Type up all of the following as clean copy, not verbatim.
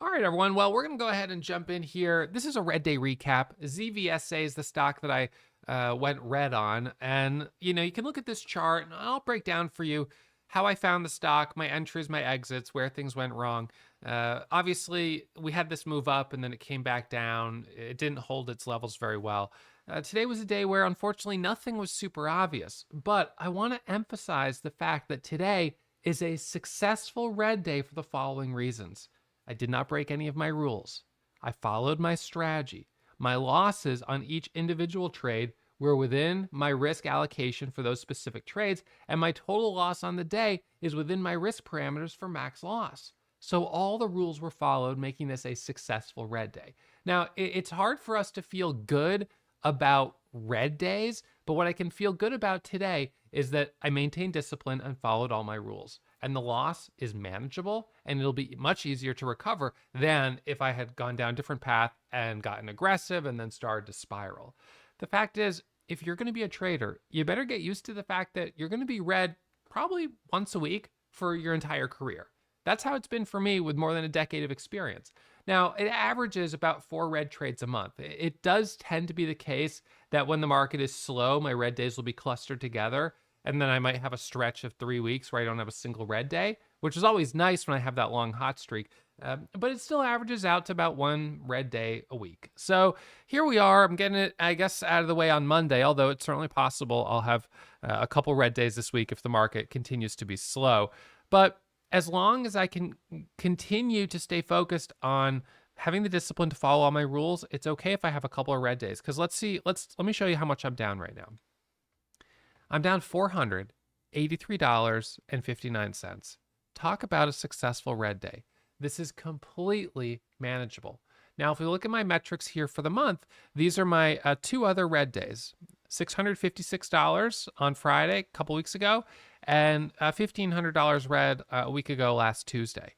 All right, everyone. Well, we're going to go ahead and jump in here. This is a red day recap. ZVSA is the stock that I went red on. And, you can look at this chart and I'll break down for you how I found the stock, my entries, my exits, where things went wrong. Obviously, we had this move up and then it came back down. It didn't hold its levels very well. Today was a day where, unfortunately, nothing was super obvious. But I want to emphasize the fact that today is a successful red day for the following reasons. I did not break any of my rules. I followed my strategy. My losses on each individual trade were within my risk allocation for those specific trades, and my total loss on the day is within my risk parameters for max loss. So all the rules were followed, making this a successful red day. Now, it's hard for us to feel good about red days, but what I can feel good about today is that I maintained discipline and followed all my rules. And the loss is manageable, and it'll be much easier to recover than if I had gone down a different path and gotten aggressive and then started to spiral. The fact is, if you're going to be a trader, you better get used to the fact that you're going to be red probably once a week for your entire career. That's how it's been for me with more than a decade of experience. Now, it averages about 4 red trades a month. It does tend to be the case that when the market is slow, my red days will be clustered together. And then I might have a stretch of 3 weeks where I don't have a single red day, which is always nice when I have that long hot streak. But it still averages out to about 1 red day a week. So here we are. I'm getting it, I guess, out of the way on Monday, although it's certainly possible I'll have a couple red days this week if the market continues to be slow. But as long as I can continue to stay focused on having the discipline to follow all my rules, it's okay if I have a couple of red days. Because let me show you how much I'm down right now. I'm down $483.59. Talk about a successful red day. This is completely manageable. Now, if we look at my metrics here for the month, these are my 2 other red days. $656 on Friday, a couple weeks ago, and $1,500 red a week ago last Tuesday.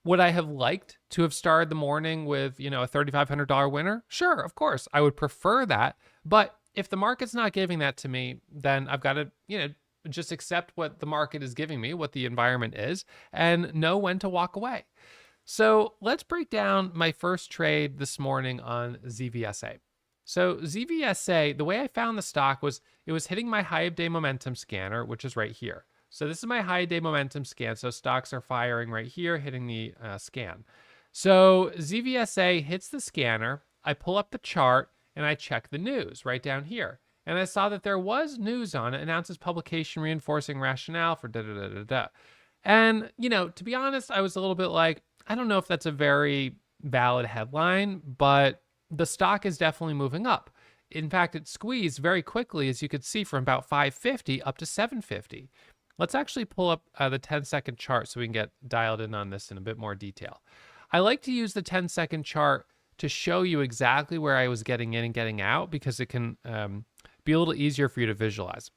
Would I have liked to have started the morning with, a $3,500 winner? Sure, of course. I would prefer that. But if the market's not giving that to me, then I've got to, just accept what the market is giving me, what the environment is, and know when to walk away. So let's break down my first trade this morning on ZVSA. So ZVSA, the way I found the stock was it was hitting my high of day momentum scanner, which is right here. So this is my high day momentum scan. So stocks are firing right here, hitting the scan. So ZVSA hits the scanner. I pull up the chart and I check the news right down here. And I saw that there was news on it, announces publication reinforcing rationale for da-da-da-da-da. And, to be honest, I was a little bit like, I don't know if that's a very valid headline, but the stock is definitely moving up. In fact, it squeezed very quickly, as you could see, from about 550 up to 750. Let's actually pull up the 10-second chart so we can get dialed in on this in a bit more detail. I like to use the 10-second chart to show you exactly where I was getting in and getting out because it can be a little easier for you to visualize.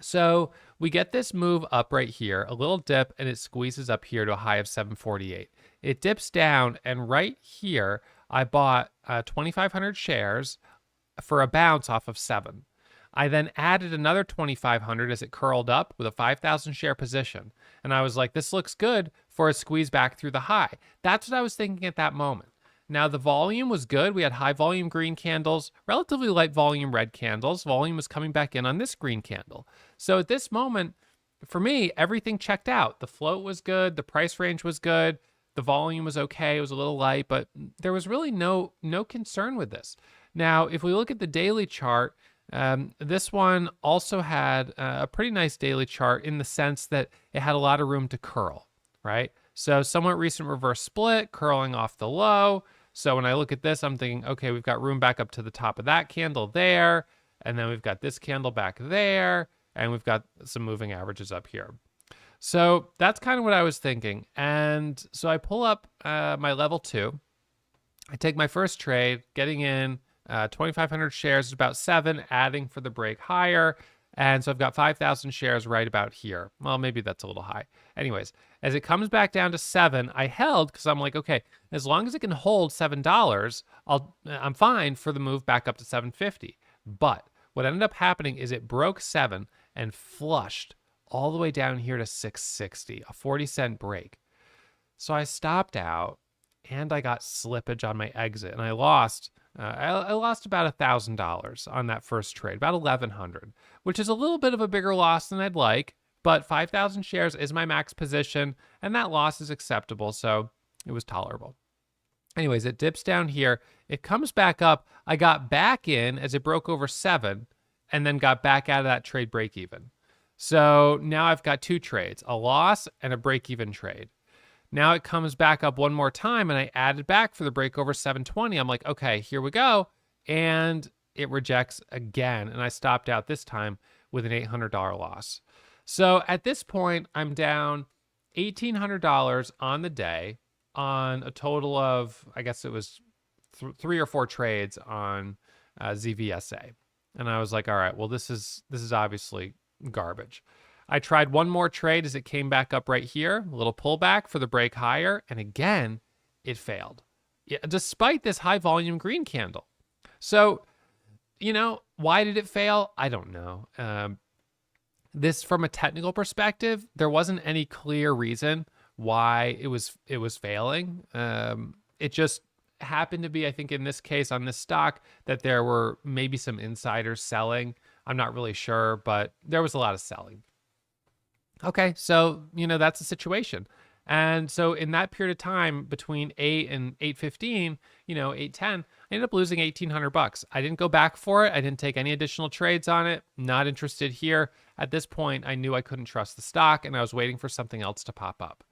So we get this move up right here, a little dip, and it squeezes up here to a high of 748. It dips down, and right here, I bought 2,500 shares for a bounce off of 7. I then added another 2,500 as it curled up with a 5,000 share position. And I was like, this looks good for a squeeze back through the high. That's what I was thinking at that moment. Now, the volume was good. We had high volume green candles, relatively light volume red candles. Volume was coming back in on this green candle. So at this moment, for me, everything checked out. The float was good. The price range was good. The volume was okay. It was a little light, but there was really no concern with this. Now, if we look at the daily chart, this one also had a pretty nice daily chart in the sense that it had a lot of room to curl, right? So somewhat recent reverse split, curling off the low. So when I look at this, I'm thinking, okay, we've got room back up to the top of that candle there, and then we've got this candle back there, and we've got some moving averages up here. So that's kind of what I was thinking. And so I pull up my level 2. I take my first trade, getting in 2,500 shares is about 7, adding for the break higher. And so I've got 5,000 shares right about here. Well, maybe that's a little high. Anyways, as it comes back down to 7, I held because I'm like, okay, as long as it can hold $7, I'm fine for the move back up to 750. But what ended up happening is it broke 7 and flushed all the way down here to 660, a 40-cent break. So I stopped out and I got slippage on my exit, and I lost. I lost about $1,000 on that first trade, about 1,100, which is a little bit of a bigger loss than I'd like. But 5,000 shares is my max position, and that loss is acceptable, so it was tolerable. Anyways, it dips down here. It comes back up. I got back in as it broke over 7 and then got back out of that trade break even. So now I've got 2 trades, a loss and a break even trade. Now it comes back up one more time and I added back for the break over 720. I'm like, okay, here we go. And it rejects again. And I stopped out this time with an $800 loss. So at this point, I'm down $1,800 on the day on a total of, I guess it was 3 or 4 trades on ZZZA. And I was like, all right, well, this is obviously garbage. I tried one more trade as it came back up right here, a little pullback for the break higher. And again, it failed, despite this high volume green candle. So, why did it fail? I don't know. This, from a technical perspective, there wasn't any clear reason why it was failing. It just happened to be, I think in this case on this stock, that there were maybe some insiders selling. I'm not really sure, but there was a lot of selling. Okay, so that's the situation. And so in that period of time between 8 and 8:15, 8:10, I ended up losing $1,800. I didn't go back for it. I didn't take any additional trades on it. Not interested here. At this point, I knew I couldn't trust the stock and I was waiting for something else to pop up.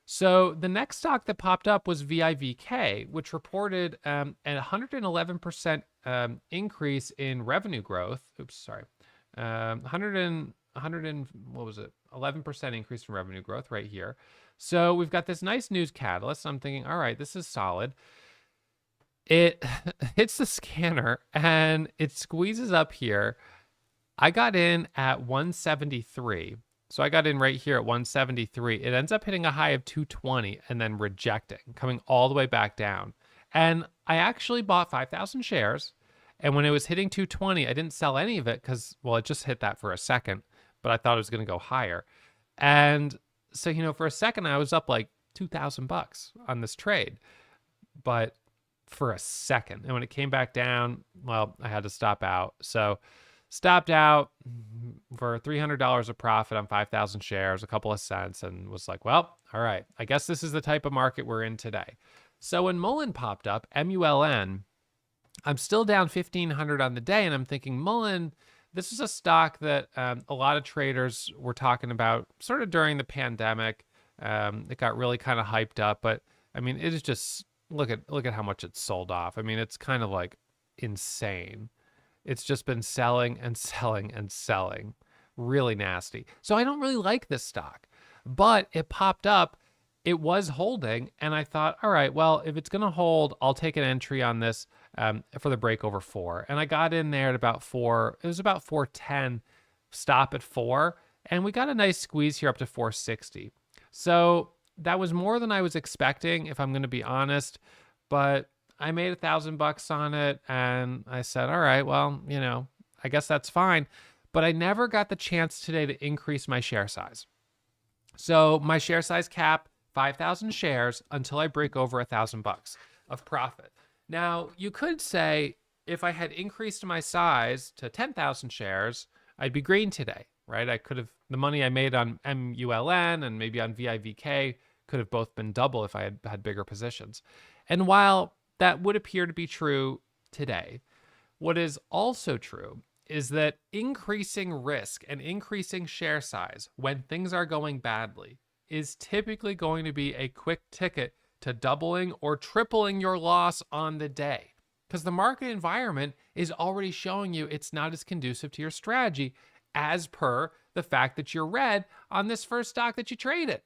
So the next stock that popped up was VIVK, which reported a 111% increase in revenue growth. Oops, sorry. 11% increase in revenue growth right here. So we've got this nice news catalyst. I'm thinking, all right, this is solid. It hits the scanner and it squeezes up here. I got in at 173. So I got in right here at 173. It ends up hitting a high of 220 and then rejecting, coming all the way back down. And I actually bought 5,000 shares. And when it was hitting 220, I didn't sell any of it because, well, it just hit that for a second, but I thought it was going to go higher. And so, for a second, I was up like $2,000 on this trade, but for a second. And when it came back down, well, I had to stop out. So stopped out for $300 of profit on 5,000 shares, a couple of cents, and was like, well, all right, I guess this is the type of market we're in today. So when Mullen popped up, MULN, I'm still down 1,500 on the day, and I'm thinking, Mullen, this is a stock that a lot of traders were talking about sort of during the pandemic. It got really kind of hyped up, but I mean, it is just, look at how much it's sold off. I mean, it's kind of like insane. It's just been selling and selling and selling. Really nasty. So I don't really like this stock, but it popped up. It was holding, and I thought, all right, well, if it's going to hold, I'll take an entry on this for the break over 4. And I got in there at about 4. It was about 410, stop at 4. And we got a nice squeeze here up to 460. So that was more than I was expecting, if I'm going to be honest. But I made $1,000 on it, and I said, all right, well, I guess that's fine. But I never got the chance today to increase my share size. So my share size cap, 5,000 shares until I break over $1,000 of profit. Now, you could say if I had increased my size to 10,000 shares, I'd be green today, right? I could have, the money I made on MULN and maybe on VIVK could have both been double if I had bigger positions. And while that would appear to be true today, what is also true is that increasing risk and increasing share size when things are going badly is typically going to be a quick ticket to doubling or tripling your loss on the day, because the market environment is already showing you it's not as conducive to your strategy as per the fact that you're red on this first stock that you traded.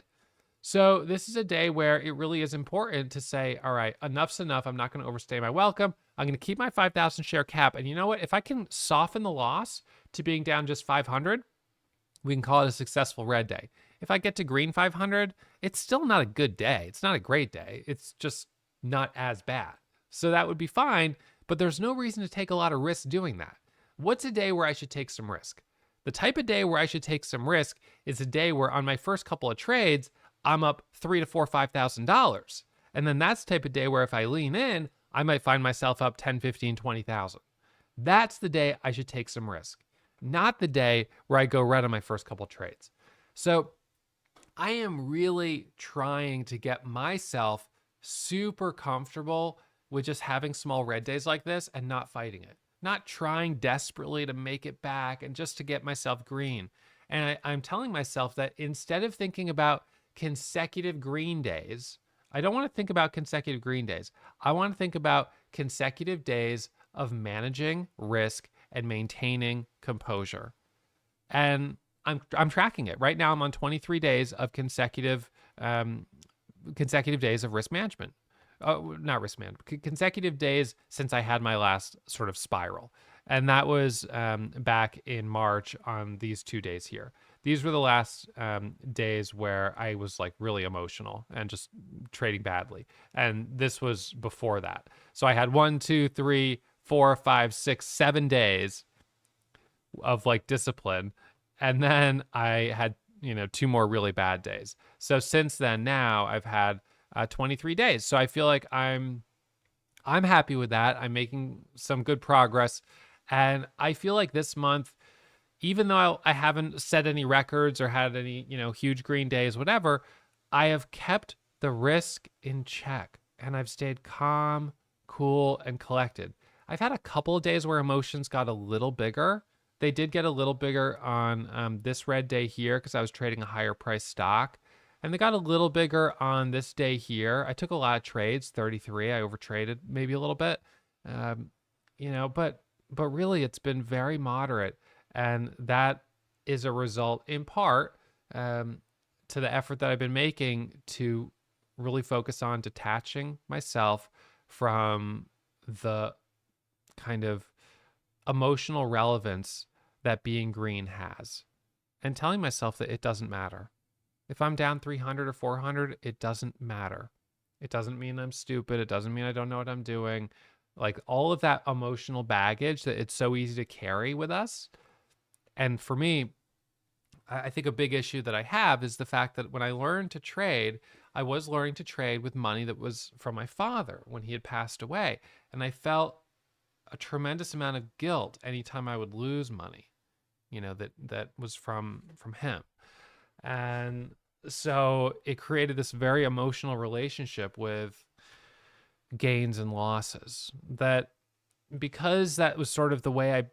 So this is a day where it really is important to say, all right, enough's enough. I'm not going to overstay my welcome. I'm going to keep my 5,000 share cap. And you know what? If I can soften the loss to being down just 500, we can call it a successful red day. If I get to green 500, it's still not a good day. It's not a great day. It's just not as bad. So that would be fine, but there's no reason to take a lot of risk doing that. What's a day where I should take some risk? The type of day where I should take some risk is a day where on my first couple of trades, I'm up $3,000 to $5,000. And then that's the type of day where if I lean in, I might find myself up 10, 15, 20,000. That's the day I should take some risk, not the day where I go red on my first couple trades. So I am really trying to get myself super comfortable with just having small red days like this and not fighting it, not trying desperately to make it back and just to get myself green. And I'm telling myself that instead of thinking about consecutive green days, I don't want to think about consecutive green days. I want to think about consecutive days of managing risk and maintaining composure. And I'm tracking it right now. I'm on 23 days of consecutive days of risk management. Not risk management, consecutive days since I had my last sort of spiral. And that was back in March on these 2 days here. These were the last days where I was like really emotional and just trading badly. And this was before that. So I had 1, 2, 3, 4, 5, 6, 7 days of like discipline. And then I had, 2 more really bad days. So since then, now I've had 23 days. So I feel like I'm happy with that. I'm making some good progress. And I feel like this month, even though I haven't set any records or had any, huge green days, whatever, I have kept the risk in check and I've stayed calm, cool, and collected. I've had a couple of days where emotions got a little bigger. They did get a little bigger on this red day here because I was trading a higher price stock. And they got a little bigger on this day here. I took a lot of trades, 33. I overtraded maybe a little bit, but really it's been very moderate. And that is a result in part to the effort that I've been making to really focus on detaching myself from the kind of emotional relevance that being green has and telling myself that it doesn't matter. If I'm down 300 or 400, it doesn't matter. It doesn't mean I'm stupid. It doesn't mean I don't know what I'm doing. Like all of that emotional baggage that it's so easy to carry with us. And for me, I think a big issue that I have is the fact that when I learned to trade, I was learning to trade with money that was from my father when he had passed away. And I felt a tremendous amount of guilt anytime I would lose money, that was from him. And so it created this very emotional relationship with gains and losses that, because that was sort of the way I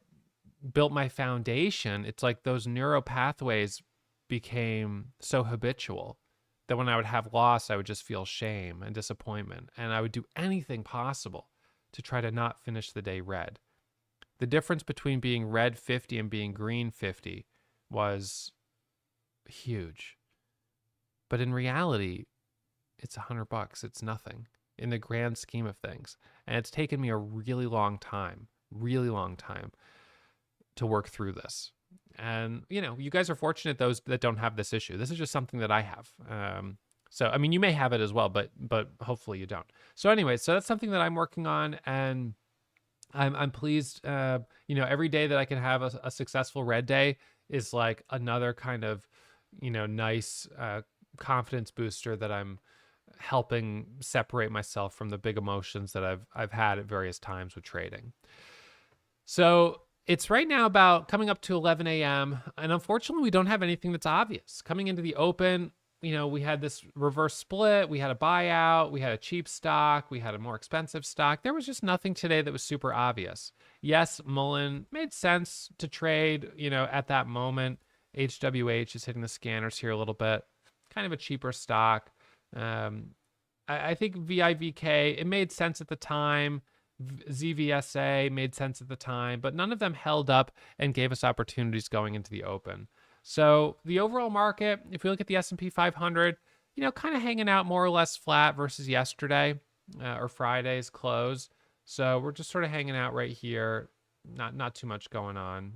built my foundation, it's like those neural pathways became so habitual that when I would have loss, I would just feel shame and disappointment. And I would do anything possible to try to not finish the day red. The difference between being red 50 and being green 50 was huge. But in reality, it's $100. It's nothing in the grand scheme of things. And it's taken me a really long time to work through this. And, you guys are fortunate, those that don't have this issue. This is just something that I have. So, I mean, you may have it as well, but hopefully you don't. So anyway, so that's something that I'm working on, and I'm pleased. Every day that I can have a successful red day is like another kind of, nice confidence booster that I'm helping separate myself from the big emotions that I've had at various times with trading. So it's right now about coming up to 11 a.m. And unfortunately, we don't have anything that's obvious. Coming into the open, we had this reverse split. We had a buyout. We had a cheap stock. We had a more expensive stock. There was just nothing today that was super obvious. Yes, Mullen made sense to trade, at that moment. HWH is hitting the scanners here a little bit. Kind of a cheaper stock. I think VIVK, it made sense at the time. ZVSA made sense at the time, but none of them held up and gave us opportunities going into the open. So the overall market, if we look at the S&P 500, kind of hanging out more or less flat versus yesterday or Friday's close. So we're just sort of hanging out right here. Not too much going on.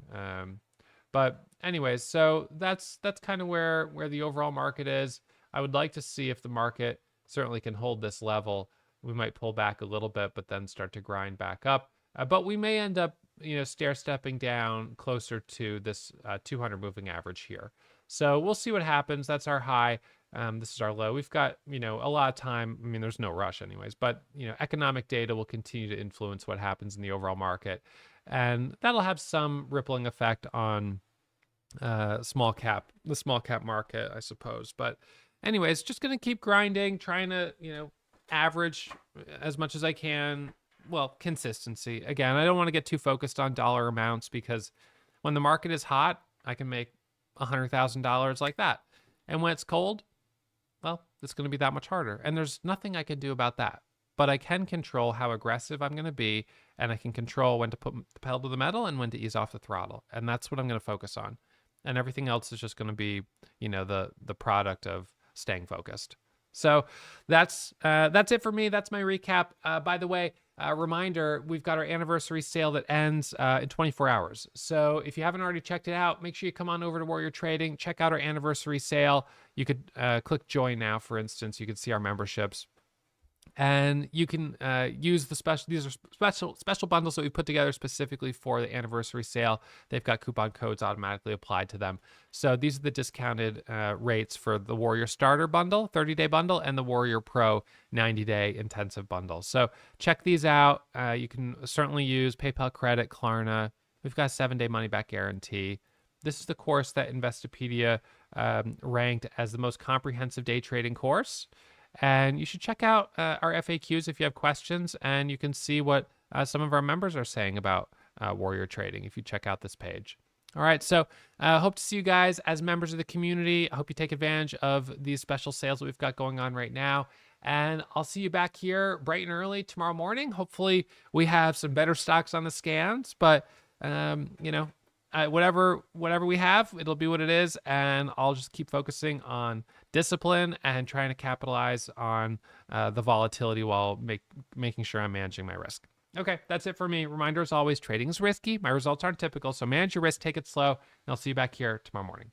But anyways, so that's kind of where the overall market is. I would like to see if the market certainly can hold this level. We might pull back a little bit, but then start to grind back up. But we may end up, stair stepping down closer to this 200 moving average here. So we'll see what happens. That's our high. This is our low. We've got, a lot of time. I mean, there's no rush anyways, but, economic data will continue to influence what happens in the overall market. And that'll have some rippling effect on the small cap market, I suppose. But anyways, just going to keep grinding, trying to, average as much as I can. Well, consistency. Again, I don't want to get too focused on dollar amounts because when the market is hot, I can make $100,000 like that. And when it's cold, well, it's going to be that much harder. And there's nothing I can do about that. But I can control how aggressive I'm going to be, and I can control when to put the pedal to the metal and when to ease off the throttle. And that's what I'm going to focus on. And everything else is just going to be, the product of staying focused. So that's it for me. That's my recap. By the way, reminder, we've got our anniversary sale that ends in 24 hours. So if you haven't already checked it out, make sure you come on over to Warrior Trading, check out our anniversary sale. You could click join now, for instance. You can see our memberships. And you can use these are special bundles that we put together specifically for the anniversary sale. They've got coupon codes automatically applied to them. So these are the discounted rates for the Warrior Starter bundle, 30-day bundle, and the Warrior Pro 90-day intensive bundle. So check these out. You can certainly use PayPal credit, Klarna. We've got a 7-day money-back guarantee. This is the course that Investopedia ranked as the most comprehensive day trading course. And you should check out our FAQs if you have questions, and you can see what some of our members are saying about Warrior Trading if you check out this page. All right, so I hope to see you guys as members of the community. I hope you take advantage of these special sales that we've got going on right now. And I'll see you back here bright and early tomorrow morning. Hopefully we have some better stocks on the scans, but whatever we have, it'll be what it is, and I'll just keep focusing on discipline and trying to capitalize on the volatility while making sure I'm managing my risk. Okay, that's it for me. Reminder, as always, trading is risky. My results aren't typical, so manage your risk, take it slow, and I'll see you back here tomorrow morning.